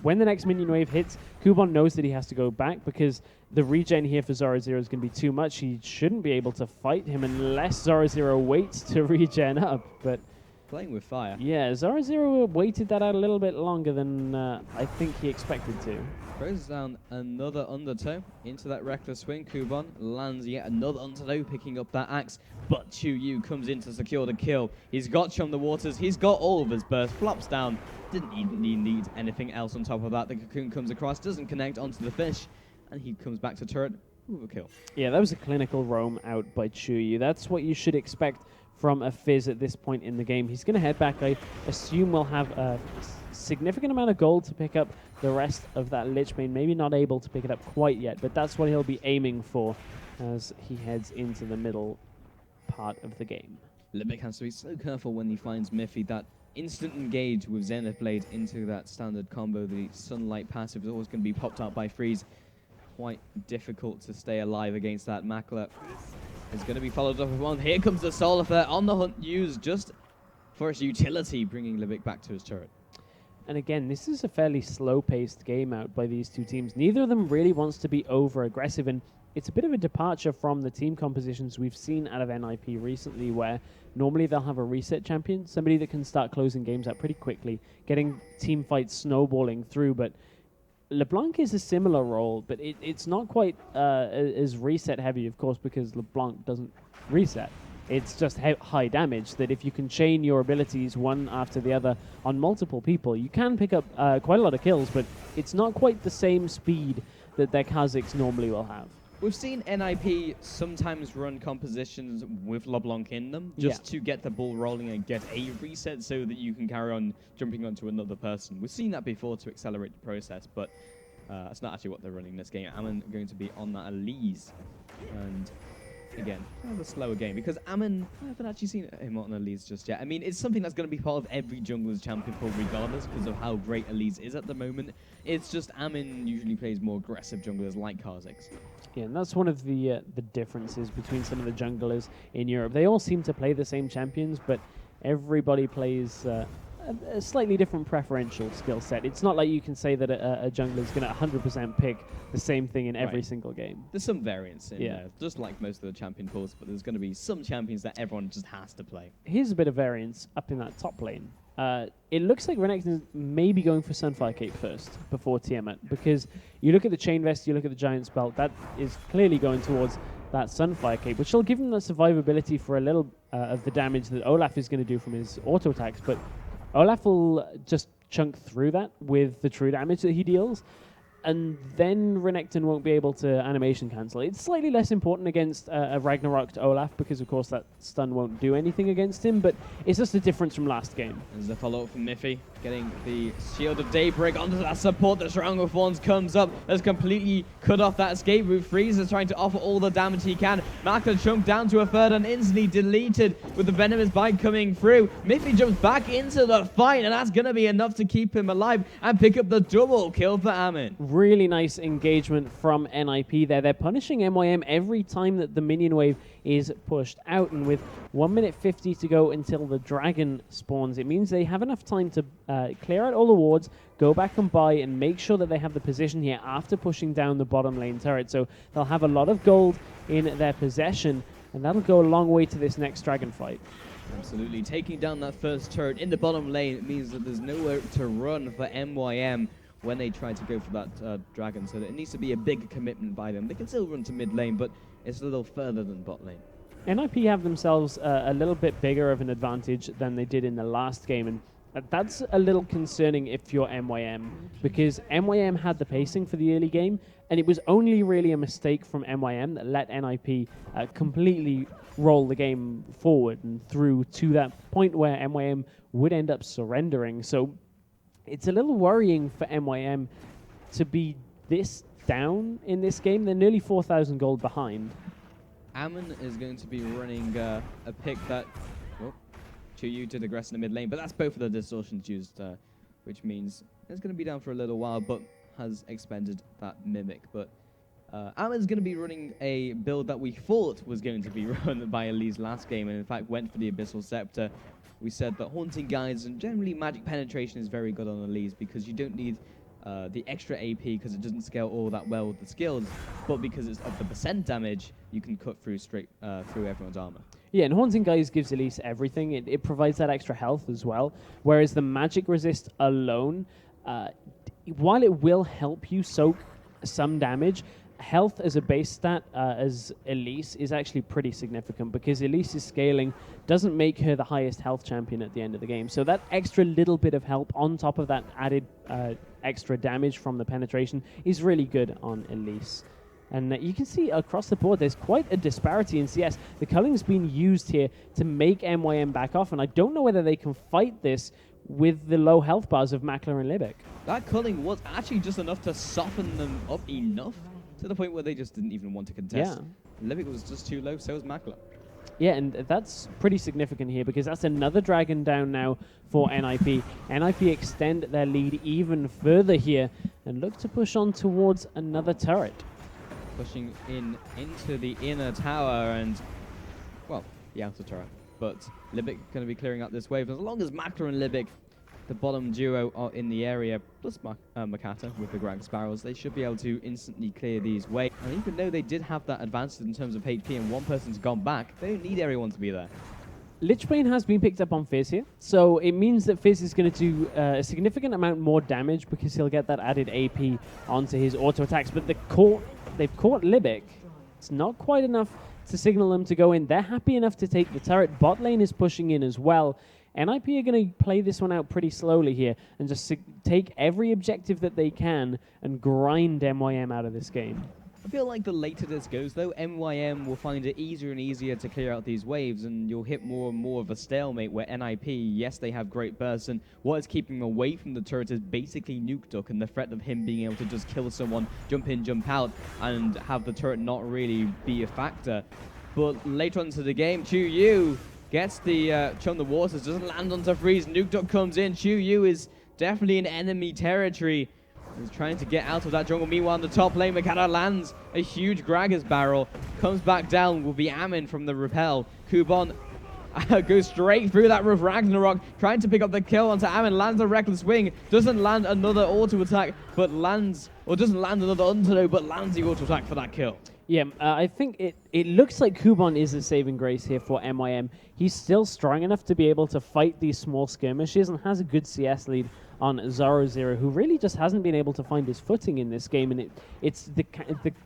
when the next minion wave hits, Kubon knows that he has to go back because the regen here for Zoro Zero is going to be too much. He shouldn't be able to fight him unless Zoro Zero waits to regen up. But playing with fire. yeah, Zoro Zero waited that out a little bit longer than I think he expected to. Throws down another undertow into that reckless swing. Kubon lands yet another undertow, picking up that axe. But Chuyu comes in to secure the kill. He's got Chum the Waters. He's got all of his burst. Flops down. Didn't even need anything else on top of that. The cocoon comes across, doesn't connect onto the fish, and he comes back to turret with a kill. Yeah, that was a clinical roam out by Chuyu. That's what you should expect from a Fizz at this point in the game. He's going to head back. I assume we'll have a significant amount of gold to pick up the rest of that Lich Bane. Maybe not able to pick it up quite yet, but that's what he'll be aiming for as he heads into the middle part of the game. Libic has to be so careful when he finds Miffy. That instant engage with Zenith Blade into that standard combo. The Sunlight passive is always going to be popped out by Freeze. Quite difficult to stay alive against that. Makler is going to be followed up with one. Here comes the Solar Flare on the hunt, used just for its utility, bringing Libic back to his turret. And again, this is a fairly slow-paced game out by these two teams. Neither of them really wants to be over-aggressive, and it's a bit of a departure from the team compositions we've seen out of NIP recently, where normally they'll have a reset champion, somebody that can start closing games out pretty quickly, getting team fights snowballing through. But LeBlanc is a similar role, but it's not quite as reset heavy, of course, because LeBlanc doesn't reset. It's just high damage that if you can chain your abilities one after the other on multiple people, you can pick up quite a lot of kills, but it's not quite the same speed that their Kazakhs normally will have. We've seen NIP sometimes run compositions with LeBlanc in them just to get the ball rolling and get a reset so that you can carry on jumping onto another person. We've seen that before to accelerate the process, but that's not actually what they're running this game. Ammon going to be on that Elise. And again, kind of a slower game because Ammon, I haven't actually seen him on Elise just yet. I mean, it's something that's going to be part of every jungler's champion pool regardless because of how great Elise is at the moment. It's just Ammon usually plays more aggressive junglers like Kazakhs. Yeah, and that's one of the differences between some of the junglers in Europe. They all seem to play the same champions, but everybody plays a slightly different preferential skill set. It's not like you can say that a jungler is going to 100% pick the same thing in every single game. There's some variance in there, just like most of the champion pools, but there's going to be some champions that everyone just has to play. Here's a bit of variance up in that top lane. It looks like Renekton may be going for Sunfire Cape first before Tiamat, because you look at the Chain Vest, you look at the Giant's Belt, that is clearly going towards that Sunfire Cape, which will give him the survivability for a little of the damage that Olaf is going to do from his auto attacks, but Olaf will just chunk through that with the true damage that he deals, and then Renekton won't be able to animation cancel. It's slightly less important against a Ragnaroked Olaf because, of course, that stun won't do anything against him, but it's just a difference from last game. There's the follow-up from Miffy, getting the Shield of Daybreak onto that support. The Shrine of Thorns comes up. That's completely cut off that escape route. Freeze is trying to offer all the damage he can. Makler chunked down to a third and instantly deleted with the Venomous Bite coming through. Miffy jumps back into the fight, and that's going to be enough to keep him alive and pick up the double kill for Ammon. Really nice engagement from NIP there. They're punishing MYM every time that the minion wave is pushed out, and with 1 minute 50 to go until the dragon spawns, it means they have enough time to clear out all the wards, go back and buy, and make sure that they have the position here after pushing down the bottom lane turret. So they'll have a lot of gold in their possession, and that'll go a long way to this next dragon fight. Absolutely. Taking down that first turret in the bottom lane, it means that there's nowhere to run for MYM when they try to go for that dragon, so that it needs to be a big commitment by them. They can still run to mid lane, but it's a little further than bot lane. NIP have themselves a little bit bigger of an advantage than they did in the last game, and that's a little concerning if you're MYM, because MYM had the pacing for the early game, and it was only really a mistake from MYM that let NIP completely roll the game forward and through to that point where MYM would end up surrendering. So it's a little worrying for MYM to be this down in this game. They're nearly 4,000 gold behind. Ammon is going to be running a pick that Chuyu did aggress in the mid lane, but that's both of the distortions used, which means it's going to be down for a little while, but has expended that Mimic. But Ammon's going to be running a build that we thought was going to be run by Elise last game, and in fact went for the Abyssal Scepter. We said that Haunting Guides and generally magic penetration is very good on Elise because you don't need the extra AP because it doesn't scale all that well with the skills, but because it's of the percent damage, you can cut through straight through everyone's armor. Yeah, and Haunting Guise gives Elise everything. It provides that extra health as well, whereas the Magic Resist alone, while it will help you soak some damage, health as a base stat as Elise is actually pretty significant because Elise's scaling doesn't make her the highest health champion at the end of the game. So that extra little bit of help on top of that added extra damage from the penetration is really good on Elise. And you can see across the board there's quite a disparity in CS. The culling's been used here to make MYM back off, and I don't know whether they can fight this with the low health bars of Makler and Libic. That culling was actually just enough to soften them up enough to the point where they just didn't even want to contest. Yeah. Libic was just too low, so was Makler. Yeah, and that's pretty significant here because that's another dragon down now for NIP. NIP extend their lead even further here and look to push on towards another turret. Pushing into the inner tower and, well, the outer turret. But Libic going to be clearing out this wave. As long as Makler and Libic, the bottom duo, are in the area, plus Makata with the Grag Sparrows, they should be able to instantly clear these waves. And even though they did have that advantage in terms of HP and one person's gone back, they don't need everyone to be there. Lichbane has been picked up on Fizz here, so it means that Fizz is going to do a significant amount more damage because he'll get that added AP onto his auto attacks. But they've caught Libic. It's not quite enough to signal them to go in. They're happy enough to take the turret. Bot lane is pushing in as well. NIP are going to play this one out pretty slowly here and just take every objective that they can and grind MYM out of this game. I feel like the later this goes, though, MYM will find it easier and easier to clear out these waves, and you'll hit more and more of a stalemate where NIP, yes, they have great bursts, and what is keeping them away from the turret is basically Nuke Duck and the threat of him being able to just kill someone, jump in, jump out, and have the turret not really be a factor. But later on into the game, Chu-Yu gets the Chum the Waters, doesn't land onto Freeze, Nuke Duck comes in, Chu-Yu is definitely in enemy territory. He's trying to get out of that jungle. Meanwhile, on the top lane, Makata lands a huge Gragas barrel. Comes back down, will be Amin from the repel. Kubon goes straight through that with Ragnarok, trying to pick up the kill onto Amin. Lands a Reckless Wing. Doesn't land another auto attack, but lands, or doesn't land another Undertow, but lands the auto attack for that kill. Yeah, I think it looks like Kubon is a saving grace here for MYM. He's still strong enough to be able to fight these small skirmishes and has a good CS lead on Zoro0, who really just hasn't been able to find his footing in this game. And it's the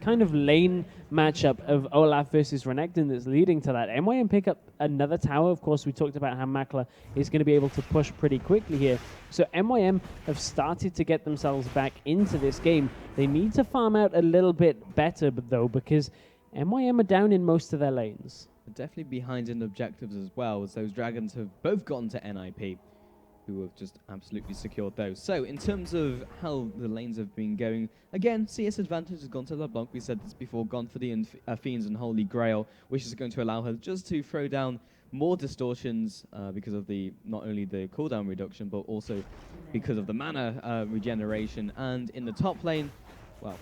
kind of lane matchup of Olaf versus Renekton that's leading to that. MYM pick up another tower. Of course, we talked about how Makler is going to be able to push pretty quickly here. So MYM have started to get themselves back into this game. They need to farm out a little bit better, though, because MYM are down in most of their lanes. Definitely behind in objectives as well, as those dragons have both gotten to NIP, who have just absolutely secured those. So, in terms of how the lanes have been going, again, CS advantage has gone to LeBlanc. We said this before, gone for the Fiends and Holy Grail, which is going to allow her just to throw down more distortions because of the not only the cooldown reduction, but also because of the mana regeneration. And in the top lane, well,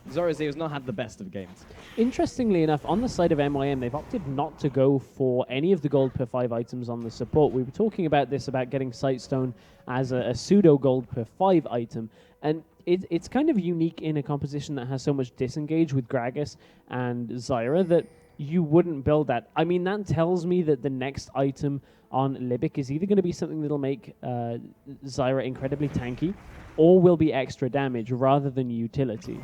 Zoro0 has not had the best of games. Interestingly enough, on the side of MYM, they've opted not to go for any of the gold per 5 items on the support. We were talking about this, about getting Sightstone as a pseudo gold per 5 item. And it's kind of unique in a composition that has so much disengage with Gragas and Zyra that you wouldn't build that. I mean, that tells me that the next item on Libic is either going to be something that'll make Zyra incredibly tanky, or will be extra damage rather than utility.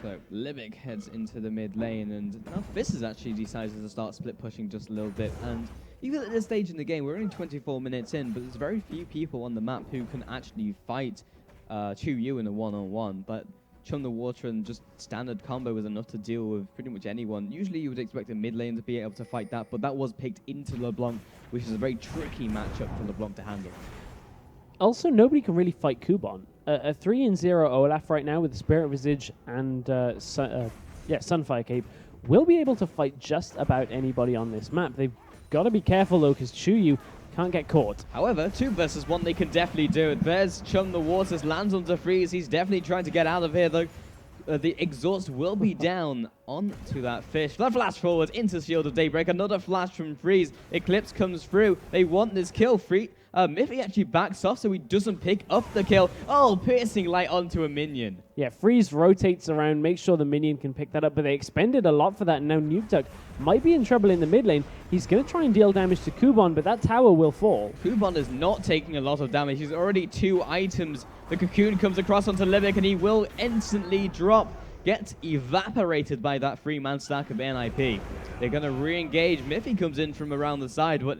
So Libic heads into the mid lane, and now Fizz has actually decided to start split pushing just a little bit. And even at this stage in the game, we're only 24 minutes in, but there's very few people on the map who can actually fight Chu-Yu in a one-on-one. But Chum the Water and just standard combo is enough to deal with pretty much anyone. Usually you would expect a mid lane to be able to fight that, but that was picked into LeBlanc, which is a very tricky matchup for LeBlanc to handle. Also, nobody can really fight Kubon. A 3-0 Olaf right now with the Spirit Visage and Sunfire Cape will be able to fight just about anybody on this map. They've got to be careful, though, because Chu-Yu can't get caught. However, 2 versus 1, they can definitely do it. There's Chum the Waters, lands onto Freeze. He's definitely trying to get out of here, though. The exhaust will be down onto that fish. The flash forward into Shield of Daybreak. Another flash from Freeze. Eclipse comes through. They want this kill. Miffy actually backs off so he doesn't pick up the kill. Oh, piercing light onto a minion. Yeah, Freeze rotates around, makes sure the minion can pick that up, but they expended a lot for that, and now NukeDuck might be in trouble in the mid lane. He's going to try and deal damage to Kubon, but that tower will fall. Kubon is not taking a lot of damage. He's already 2 items. The cocoon comes across onto Libic, and he will instantly drop. Gets evaporated by that 3-man stack of NIP. They're going to re-engage. Miffy comes in from around the side, but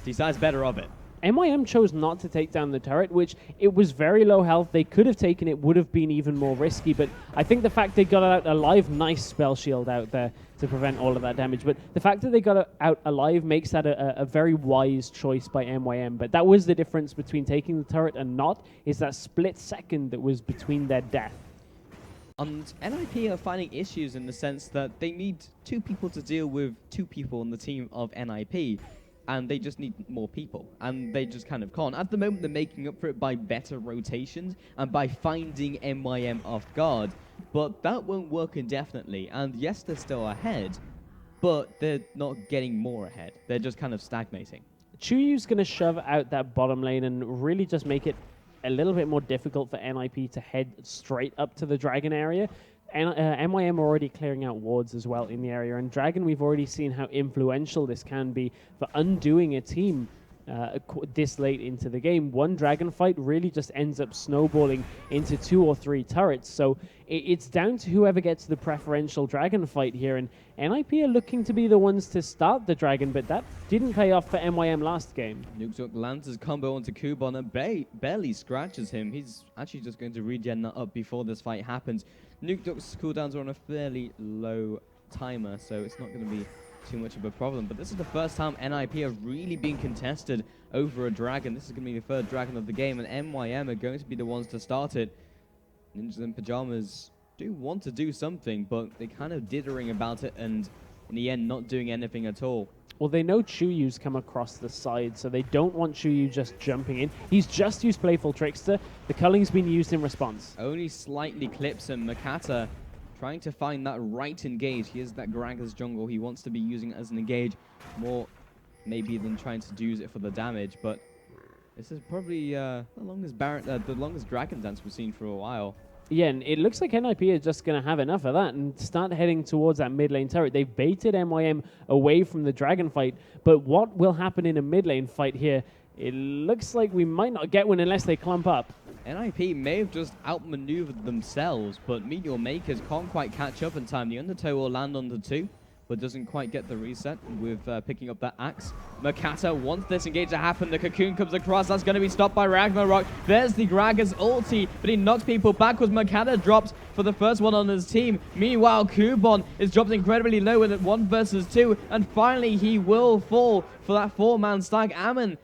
decides better of it. MYM chose not to take down the turret, which it was very low health. They could have taken it, would have been even more risky, but I think the fact they got out alive, nice spell shield out there to prevent all of that damage, but the fact that they got it out alive makes that a very wise choice by MYM, but that was the difference between taking the turret and not, is that split second that was between their death. And NIP are finding issues in the sense that they need 2 people to deal with 2 people on the team of NIP. And they just need more people, and they just kind of can't. At the moment, they're making up for it by better rotations and by finding MYM off guard, but that won't work indefinitely. And yes, they're still ahead, but they're not getting more ahead. They're just kind of stagnating. Chuyu's going to shove out that bottom lane and really just make it a little bit more difficult for NIP to head straight up to the Dragon area. And MYM are already clearing out wards as well in the area. And Dragon, we've already seen how influential this can be for undoing a team this late into the game. One Dragon fight really just ends up snowballing into 2 or 3 turrets. So it's down to whoever gets the preferential Dragon fight here. And NIP are looking to be the ones to start the Dragon, but that didn't pay off for MYM last game. NukeDuck lands his combo onto Kubon and barely scratches him. He's actually just going to regen that up before this fight happens. NukeDuck's cooldowns are on a fairly low timer, so it's not going to be too much of a problem. But this is the first time NIP have really been contested over a Dragon. This is going to be the 3rd Dragon of the game, and MYM are going to be the ones to start it. Ninjas in Pyjamas do want to do something, but they're kind of dithering about it, and in the end, not doing anything at all. Well, they know Chuyu's come across the side, so they don't want Chuyu just jumping in. He's just used Playful Trickster. The culling's been used in response. Only slightly clips him. Makata trying to find that right engage. He is that Gragas jungle. He wants to be using it as an engage more maybe than trying to use it for the damage, but this is probably the longest Dragon Dance we've seen for a while. Yeah, and it looks like NIP are just going to have enough of that and start heading towards that mid lane turret. They've baited MYM away from the Dragon fight, but what will happen in a mid lane fight here? It looks like we might not get one unless they clump up. NIP may have just outmaneuvered themselves, but MeetYourMakers can't quite catch up in time. The Undertow will land on the 2, but doesn't quite get the reset with picking up that axe. Makata wants this engage to happen. The cocoon comes across. That's going to be stopped by Ragnarok. There's the Gragas ulti, but he knocks people backwards. Makata drops for the first one on his team. Meanwhile, Kubon is dropped incredibly low in 1 versus 2, and finally he will fall for that 4-man stack. Ammon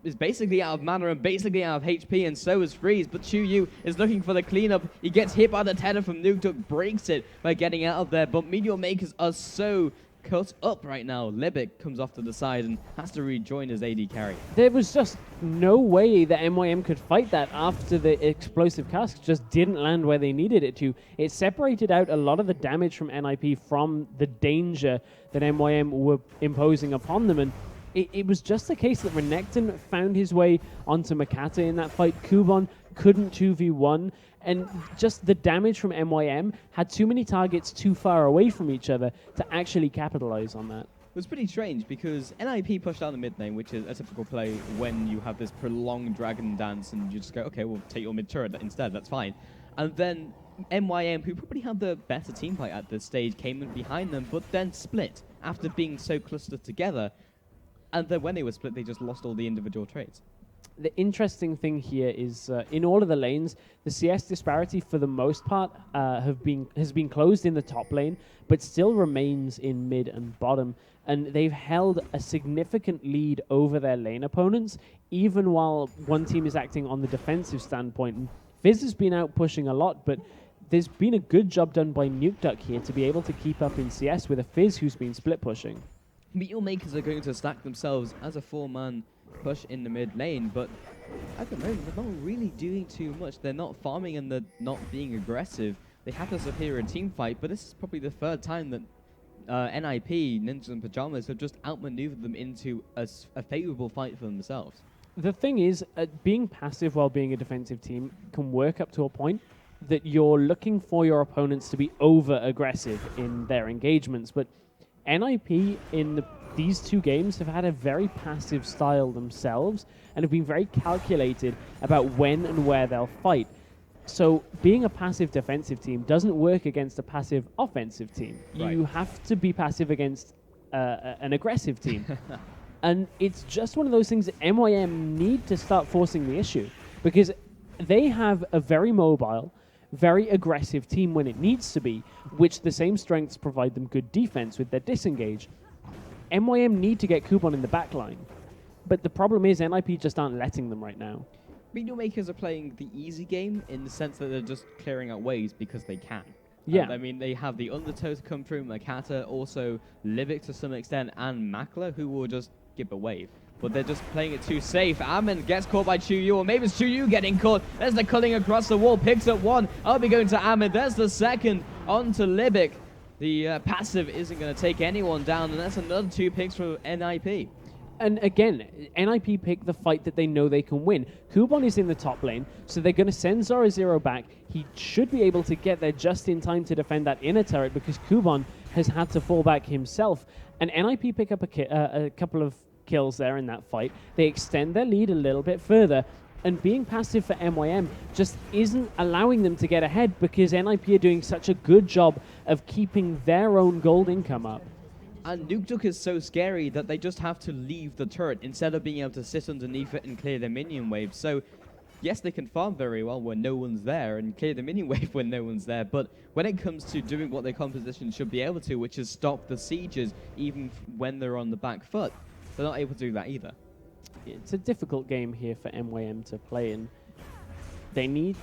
is basically out of mana and basically out of HP, and so is Freeze, but Chuyu is looking for the cleanup. He gets hit by the tether from NukeDuck, breaks it by getting out of there, but MeetYourMakers are so cut up right now. Libic comes off to the side and has to rejoin his AD carry. There was just no way that MYM could fight that after the explosive cask just didn't land where they needed it to. It separated out a lot of the damage from NIP from the danger that MYM were imposing upon them, and it was just a case that Renekton found his way onto Makata in that fight. Kubon couldn't 2v1, and just the damage from MYM had too many targets too far away from each other to actually capitalize on that. It was pretty strange because NIP pushed down the mid lane, which is a typical play when you have this prolonged Dragon Dance and you just go, okay, we'll take your mid turret instead, that's fine. And then MYM, who probably had the better team fight at this stage, came in behind them, but then split after being so clustered together. And then when they were split, they just lost all the individual traits. The interesting thing here is in all of the lanes, the CS disparity for the most part has been closed in the top lane, but still remains in mid and bottom. And they've held a significant lead over their lane opponents, even while one team is acting on the defensive standpoint. And Fizz has been out pushing a lot, but there's been a good job done by NukeDuck here to be able to keep up in CS with a Fizz who's been split pushing. MeetYourMakers are going to stack themselves as a 4-man push in the mid lane, but at the moment they're not really doing too much. They're not farming and they're not being aggressive. They have the superior team fight, but this is probably the 3rd time that NIP, Ninjas in Pyjamas, have just outmaneuvered them into a favorable fight for themselves. The thing is, being passive while being a defensive team can work up to a point that you're looking for your opponents to be over-aggressive in their engagements. But NIP in these two games have had a very passive style themselves and have been very calculated about when and where they'll fight. So being a passive defensive team doesn't work against a passive offensive team. Right. You have to be passive against an aggressive team. And it's just one of those things that MYM need to start forcing the issue, because they have a very mobile, very aggressive team when it needs to be, which the same strengths provide them good defense with their disengage. MYM need to get Kuban in the back line, but the problem is NIP just aren't letting them right now. MeetYourMakers are playing the easy game in the sense that they're just clearing out waves because they can. Yeah. And, I mean, they have the Undertow to come through, Makata, also Livic to some extent, and Makla, who will just give a wave. But they're just playing it too safe. Amin gets caught by Chuyu, or maybe it's Chuyu getting caught. There's the culling across the wall, picks up one. I'll be going to Amin. There's the second onto Livic. The passive isn't going to take anyone down, and that's another 2 picks for NIP. And again, NIP pick the fight that they know they can win. Kuban is in the top lane, so they're going to send Zoro back. He should be able to get there just in time to defend that inner turret, because Kuban has had to fall back himself. And NIP pick up a couple of kills there in that fight. They extend their lead a little bit further, and being passive for MYM just isn't allowing them to get ahead, because NIP are doing such a good job of keeping their own gold income up. And Nukduk is so scary that they just have to leave the turret instead of being able to sit underneath it and clear their minion wave. So, yes, they can farm very well when no one's there and clear the minion wave when no one's there, but when it comes to doing what their composition should be able to, which is stop the sieges even when they're on the back foot, they're not able to do that either. It's a difficult game here for MYM to play in. They need...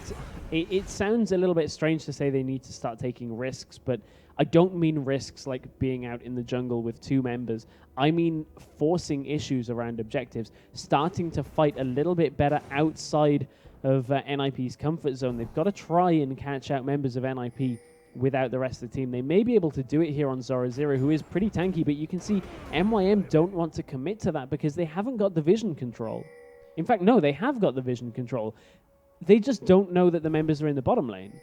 It sounds a little bit strange to say they need to start taking risks, but I don't mean risks like being out in the jungle with 2 members. I mean forcing issues around objectives, starting to fight a little bit better outside of NIP's comfort zone. They've got to try and catch out members of NIP without the rest of the team. They may be able to do it here on Zoro Zero, who is pretty tanky, but you can see MYM don't want to commit to that because they haven't got the vision control. In fact, no, they have got the vision control. They just don't know that the members are in the bottom lane.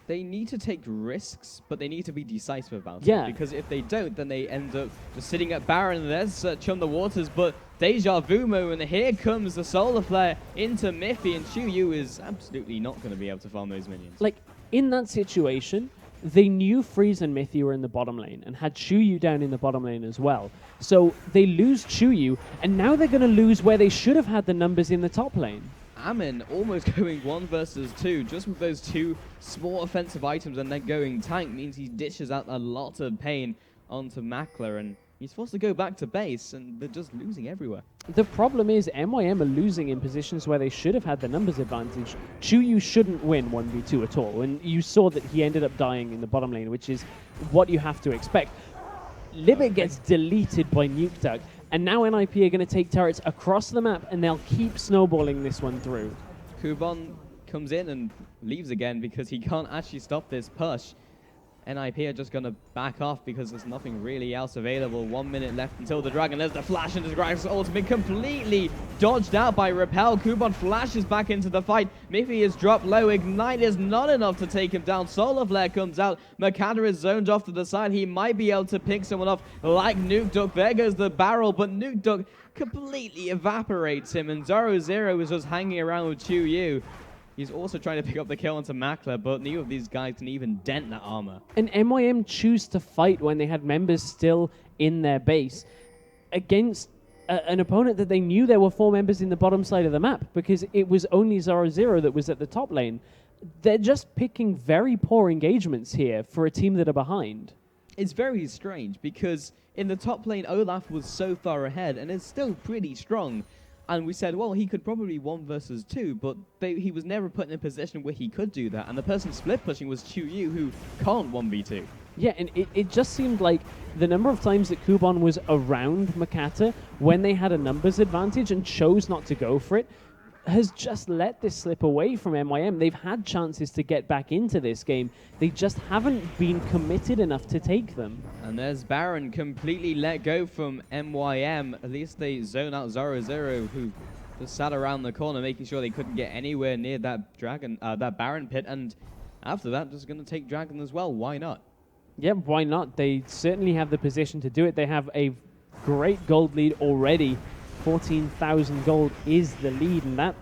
They need to take risks, but they need to be decisive about Yeah. it. Because if they don't, then they end up just sitting at Baron. There's Chum the Waters, but Deja Vu and here comes the Solar Flare into Miffy, and Chuyu is absolutely not going to be able to farm those minions. Like, in that situation, they knew Freeze and Miffy were in the bottom lane and had Chuyu down in the bottom lane as well. So they lose Chuyu, and now they're going to lose where they should have had the numbers in the top lane. Amin almost going 1 versus 2 just with those 2 small offensive items, and then going tank means he dishes out a lot of pain onto Makler, and he's forced to go back to base, and they're just losing everywhere. The problem is MYM are losing in positions where they should have had the numbers advantage. Chuyu shouldn't win 1v2 at all, and you saw that he ended up dying in the bottom lane, which is what you have to expect. Libbit gets deleted by Nukeduck, and now NIP are going to take turrets across the map, and they'll keep snowballing this one through. Kuban comes in and leaves again because he can't actually stop this push. NIP are just going to back off because there's nothing really else available. 1 minute left until the Dragon. There's the flash into the Dragon's ultimate, completely dodged out by Repel. Kuban flashes back into the fight. Miffy is dropped low. Ignite is not enough to take him down. Solar Flare comes out. Makata is zoned off to the side. He might be able to pick someone off like Nukeduck. There goes the barrel, but Nukeduck completely evaporates him, and Zoro Zero is just hanging around with Chuyu. He's also trying to pick up the kill onto Makler, but neither of these guys can even dent that armor. And MYM choose to fight when they had members still in their base against an opponent that they knew there were 4 members in the bottom side of the map, because it was only Zoro Zero that was at the top lane. They're just picking very poor engagements here for a team that are behind. It's very strange because in the top lane, Olaf was so far ahead and is still pretty strong. And we said, well, he could probably 1 versus 2, but he was never put in a position where he could do that. And the person split pushing was Chuyu, who can't 1v2. Yeah, and it just seemed like the number of times that Kuban was around Makata when they had a numbers advantage and chose not to go for it has just let this slip away from MYM. They've had chances to get back into this game. They just haven't been committed enough to take them. And there's Baron completely let go from MYM. At least they zone out Zoro Zero, who just sat around the corner making sure they couldn't get anywhere near that dragon, that Baron pit, and after that, just going to take Dragon as well. Why not? Yeah, why not? They certainly have the position to do it. They have a great gold lead already. 14,000 gold is the lead, and that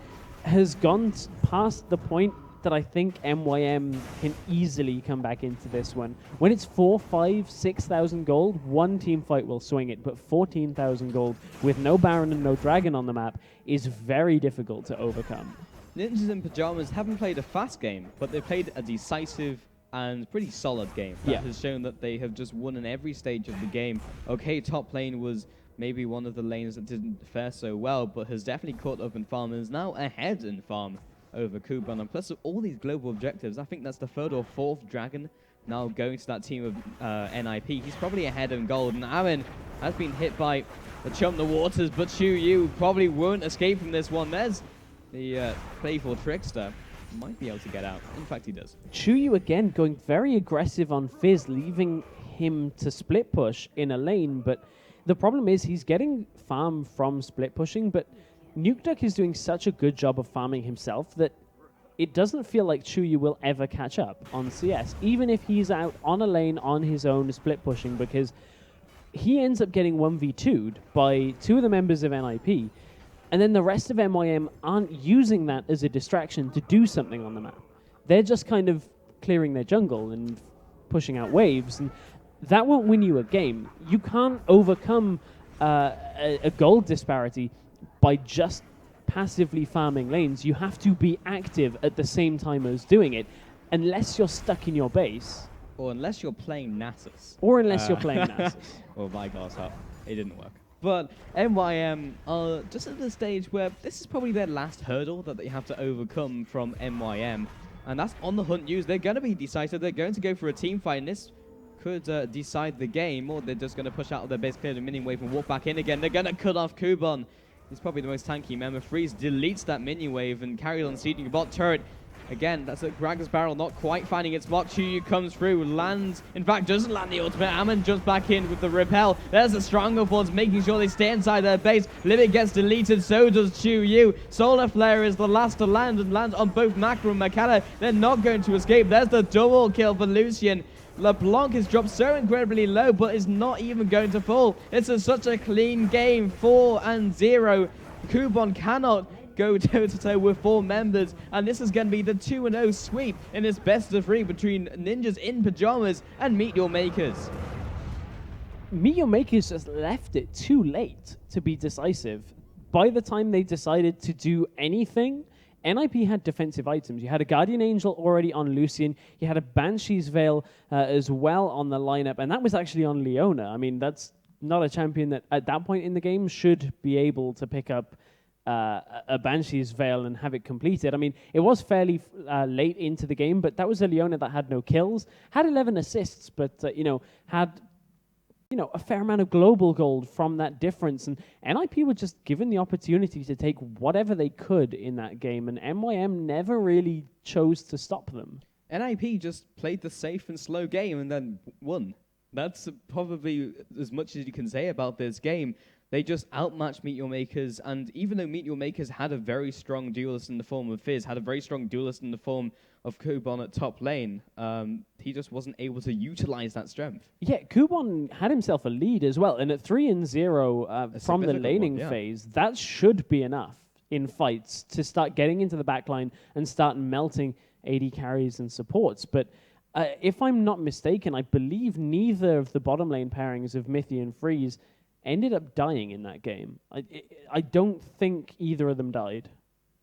has gone past the point that I think MYM can easily come back into this one. When it's 4, 5, 6,000 gold, one team fight will swing it, but 14,000 gold with no Baron and no Dragon on the map is very difficult to overcome. Ninjas in Pyjamas haven't played a fast game, but they've played a decisive and pretty solid game that has shown that they have just won in every stage of the game. Okay, top lane was maybe one of the lanes that didn't fare so well, but has definitely caught up in farm and is now ahead in farm over Kuban. And plus all these global objectives, I think that's the third or fourth Dragon now going to that team of NIP. He's probably ahead in gold, and Aaron has been hit by the Chum the Waters, but Chu probably won't escape from this one. There's the playful Trickster. Might be able to get out. In fact, he does. Chuyu again going very aggressive on Fizz, leaving him to split push in a lane, but the problem is he's getting farm from split pushing, but Nukeduck is doing such a good job of farming himself that it doesn't feel like Chuyu will ever catch up on CS, even if he's out on a lane on his own split pushing, because he ends up getting 1v2'd by two of the members of NIP, and then the rest of MYM aren't using that as a distraction to do something on the map. They're just kind of clearing their jungle and pushing out waves, and that won't win you a game. You can't overcome a gold disparity by just passively farming lanes. You have to be active at the same time as doing it, unless you're stuck in your base. Or unless you're playing Nasus. Or unless you're playing Nasus. Or Vigor's up. It didn't work. But MYM are just at the stage where this is probably their last hurdle that they have to overcome from MYM. And that's on the hunt news. They're going to be decisive. They're going to go for a team fight, and this could decide the game, or they're just going to push out of their base, clear the minion wave, and walk back in again. They're going to cut off Kuban. He's probably the most tanky member. Freeze deletes that minion wave and carries on seeding a bot turret. Again, that's a Gragas barrel not quite finding its mark. Chuyu comes through, lands, in fact, doesn't land the ultimate. Ammon jumps back in with the repel. There's the strongholds making sure they stay inside their base. Limit gets deleted, so does Chuyu. Solar Flare is the last to land and lands on both Macro and Makala. They're not going to escape. There's the double kill for Lucian. LeBlanc is dropped so incredibly low, but is not even going to fall. It's such a clean game, 4-0. Kuban cannot go toe-to-toe with 4 members, and this is going to be the 2-0 sweep in this best of 3 between Ninjas in Pyjamas and MeetYourMakers. MeetYourMakers just left it too late to be decisive. By the time they decided to do anything, NIP had defensive items. You had a Guardian Angel already on Lucian. You had a Banshee's Veil as well on the lineup, and that was actually on Leona. I mean, that's not a champion that at that point in the game should be able to pick up a Banshee's Veil and have it completed. I mean, it was fairly late into the game, but that was a Leona that had no kills, had 11 assists, but had a fair amount of global gold from that difference. And NIP were just given the opportunity to take whatever they could in that game, and MYM never really chose to stop them. NIP just played the safe and slow game and then won. That's probably as much as you can say about this game. They just outmatched MeetYourMakers, and even though MeetYourMakers had a very strong duelist in the form of Fizz, had a very strong duelist in the form of Kuban at top lane, he just wasn't able to utilize that strength. Yeah, Kuban had himself a lead as well, and at 3-0 from the laning phase, that should be enough in fights to start getting into the backline and start melting AD carries and supports. But if I'm not mistaken, I believe neither of the bottom lane pairings of Mithy and Freeze ended up dying in that game. I don't think either of them died.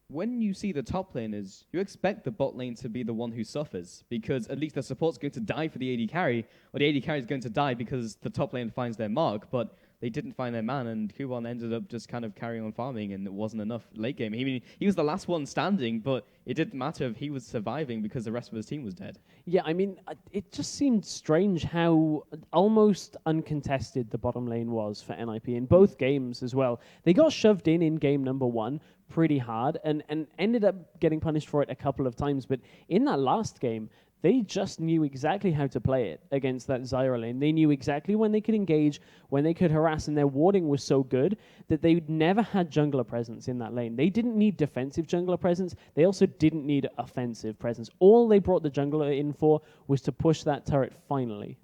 When you see the top laners, you expect the bot lane to be the one who suffers, because at least the support's going to die for the AD carry, or the AD carry is going to die because the top lane finds their mark, but they didn't find their man, and Kuban ended up just kind of carrying on farming, and it wasn't enough late game. I mean, he was the last one standing, but it didn't matter if he was surviving because the rest of his team was dead. Yeah, I mean, it just seemed strange how almost uncontested the bottom lane was for NIP in both games as well. They got shoved in game number 1 pretty hard and ended up getting punished for it a couple of times, but in that last game, they just knew exactly how to play it against that Zyra lane. They knew exactly when they could engage, when they could harass, and their warding was so good that they never had jungler presence in that lane. They didn't need defensive jungler presence. They also didn't need offensive presence. All they brought the jungler in for was to push that turret finally.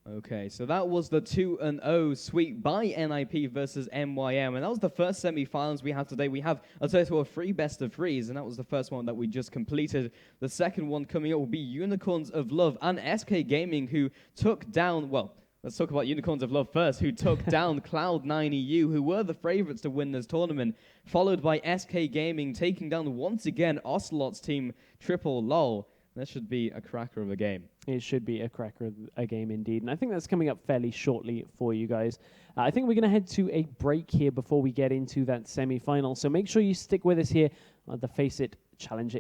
Okay, so that was the 2-0 sweep by NIP versus MYM, and that was the first semi-finals we have today. We have a total of 3 best-of-3s, and that was the first one that we just completed. The second one coming up will be Unicorns of Love and SK Gaming, who took down, well, let's talk about Unicorns of Love first, who took down Cloud9 EU, who were the favorites to win this tournament, followed by SK Gaming taking down, once again, Ocelot's team, LOLOLOL. That should be a cracker of a game. It should be a cracker of a game indeed. And I think that's coming up fairly shortly for you guys. I think we're going to head to a break here before we get into that semi-final. So make sure you stick with us here on the FACEIT Challenger.